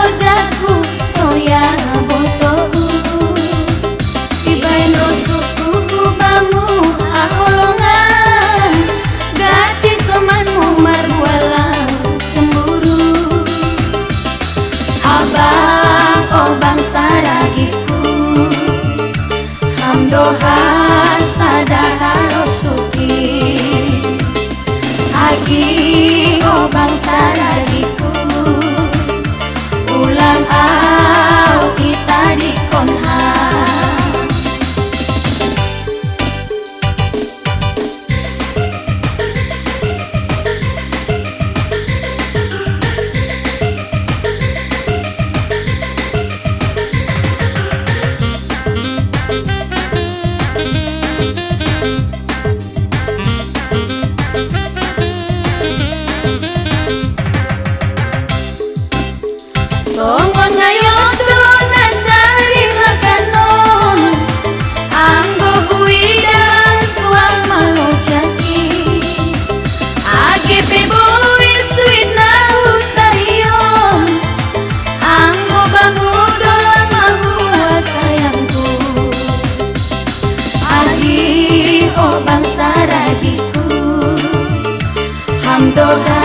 kerjaku soya botoku ibain rosuku bamu aholongan gati somanmu marbualang cemburu abang oh bangsa ragiku hamdoha sadaharo suki agi oh bangsa ragiku ulang au kita di konha Tongon ngayon doon na sa rimakanon Anggo huidang suang malojaki Age pebois tuit na usariyon Anggo bangudo ang mahuwa sayangku Agi o bangsa ragiku Hamdoha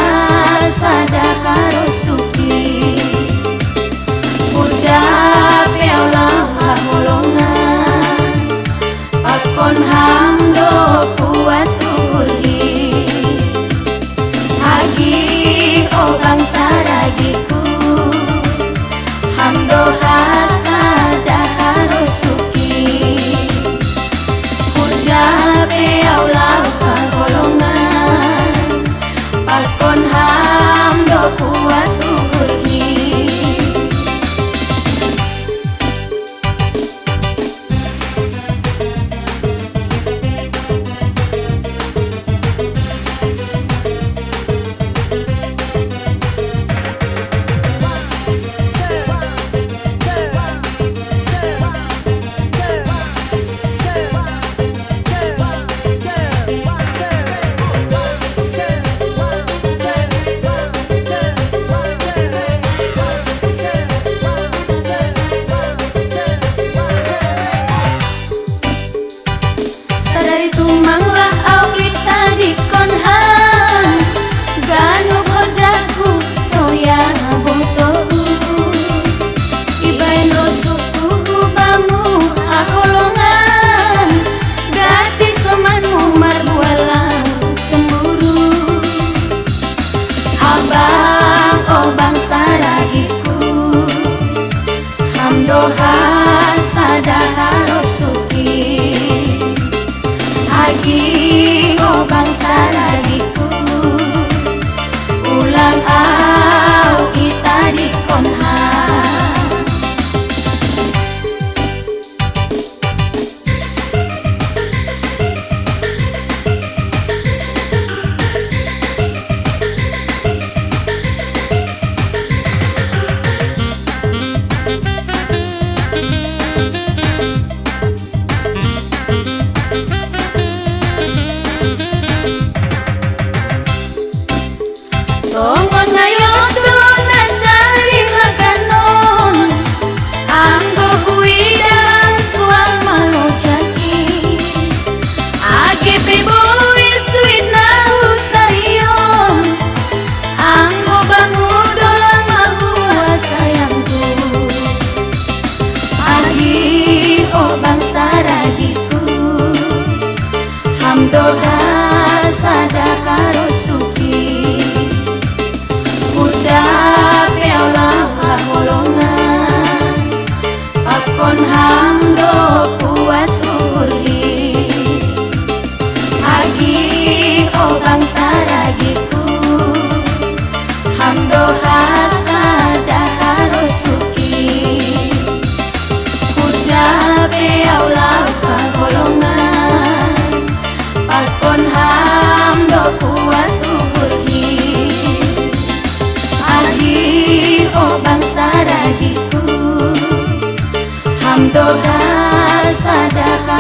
sadakaro suki Ucap ya Allah holongan Pakon hamdo puas turhi Agi o bangsa ragiku Hamdo hasada harosuki Ucap ya Allah holongan Pakon hamdo puas turhi Sadari tumanglah au kita di konhan Ganu kerjaku soya botoku Ibain rosuku bamu aholongan Gati somanmu marbualang cemburu Abang oh bangsa ragiku Hamdoha sadaharo suki Agi oh bangsa ragiku Ulang au kita di konha Tongon ngayon doon na sa rimakanon Anggo huidang suang malojaki Age pebois tuit na usariyon Anggo bangudo ang mahuwa sayangku Agi o bangsa ragiku Hamdoha sadakaro suki Ucap ya Allah holongan Pakon hamdo puas turhi Agi o bangsa ragiku Hamdo hasada harosuki Ucap ya Allah holongan Pakon hamdo puas turhi Agi o bangsa ragiku Hamdoha sadaka